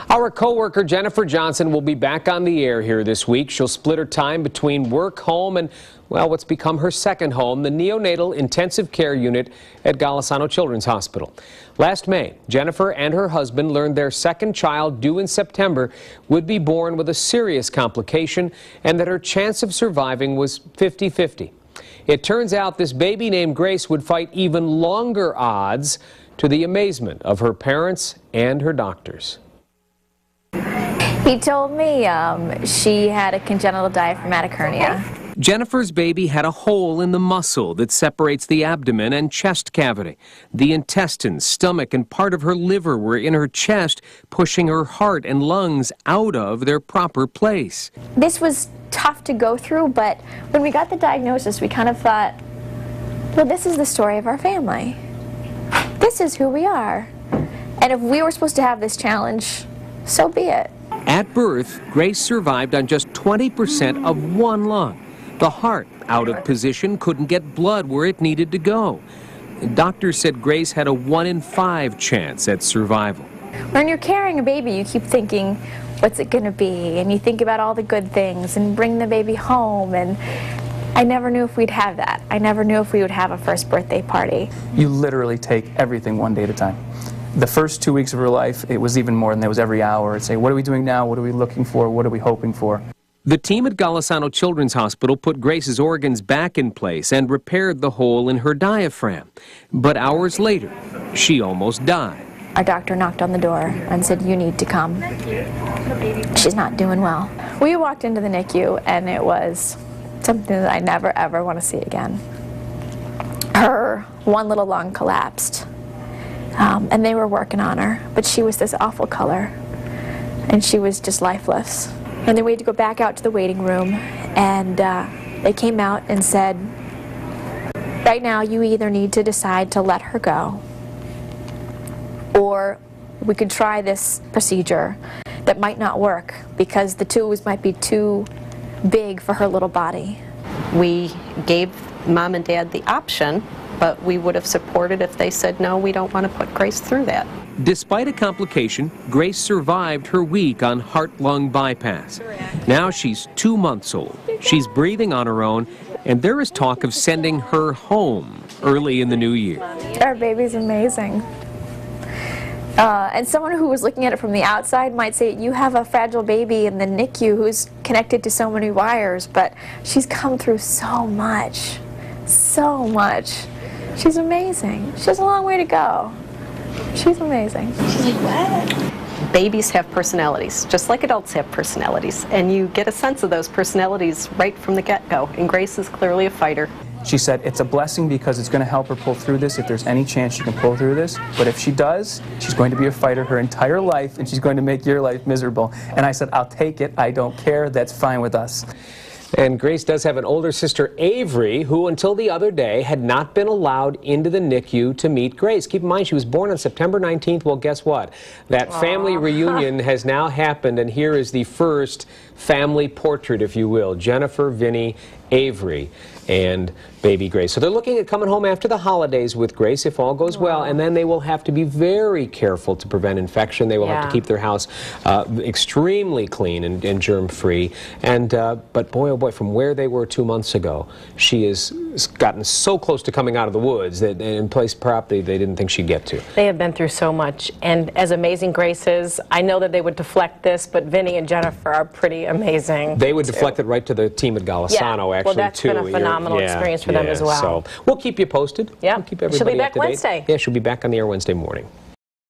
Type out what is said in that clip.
Our co-worker Jennifer Johnson will be back on the air here this week. She'll split her time between work, home, and, well, what's become her second home, the neonatal intensive care unit at Golisano Children's Hospital. Last May, Jennifer and her husband learned their second child, due in September, would be born with a serious complication and that her chance of surviving was 50-50. It turns out this baby named Grace would fight even longer odds, to the amazement of her parents and her doctors. He told me she had a congenital diaphragmatic hernia. Jennifer's baby had a hole in the muscle that separates the abdomen and chest cavity. The intestines, stomach, and part of her liver were in her chest, pushing her heart and lungs out of their proper place. This was tough to go through, but when we got the diagnosis, we kind of thought, well, this is the story of our family. This is who we are. And if we were supposed to have this challenge, so be it. At birth, Grace survived on just 20% of one lung. The heart, out of position, couldn't get blood where it needed to go. Doctors said Grace had a 1 in 5 chance at survival. When you're carrying a baby, you keep thinking, what's it going to be? And you think about all the good things and bring the baby home. And I never knew if we'd have that. I never knew if we would have a first birthday party. You literally take everything one day at a time. The first 2 weeks of her life, it was even more than that. Was every hour. I'd say, what are we doing now? What are we looking for? What are we hoping for? The team at Golisano Children's Hospital put Grace's organs back in place and repaired the hole in her diaphragm. But hours later, she almost died. Our doctor knocked on the door and said, you need to come. She's not doing well. We walked into the NICU, and it was something that I never, ever want to see again. Her one little lung collapsed. And they were working on her, but she was this awful color, and she was just lifeless. And then we had to go back out to the waiting room, and they came out and said, right now you either need to decide to let her go, or we could try this procedure that might not work because the tubes might be too big for her little body. We gave Mom and Dad the option, but we would have supported if they said, no, we don't want to put Grace through that. Despite a complication, Grace survived her week on heart-lung bypass. Now she's 2 months old. She's breathing on her own, and there is talk of sending her home early in the new year. Our baby's amazing. And someone who was looking at it from the outside might say, you have a fragile baby in the NICU who's connected to so many wires, but she's come through so much. So much. She's amazing. She has a long way to go. She's amazing. She's like, what? Babies have personalities, just like adults have personalities, and you get a sense of those personalities right from the get-go, and Grace is clearly a fighter. She said it's a blessing because it's going to help her pull through this if there's any chance she can pull through this. But if she does, she's going to be a fighter her entire life, and she's going to make your life miserable. And I said, I'll take it. I don't care. That's fine with us. And Grace does have an older sister, Avery, who until the other day had not been allowed into the NICU to meet Grace. Keep in mind, she was born on September 19th. Well, guess what? That family reunion has now happened, and here is the first family portrait, if you will. Jennifer, Vinny, Avery, and baby Grace. So they're looking at coming home after the holidays with Grace, if all goes well, and then they will have to be very careful to prevent infection. They will have to keep their house extremely clean and germ-free. And but boy, oh boy, from where they were 2 months ago, she has gotten so close to coming out of the woods that in place property they didn't think she'd get to. They have been through so much, and as amazing Grace is, I know that they would deflect this, but Vinny and Jennifer are pretty amazing. They would deflect it right to the team at Golisano, actually, well, that's too. been a phenomenal experience for them as well. So we'll keep you posted. Yeah, we'll keep everybody she'll be back up to date. Wednesday. Yeah, she'll be back on the air Wednesday morning.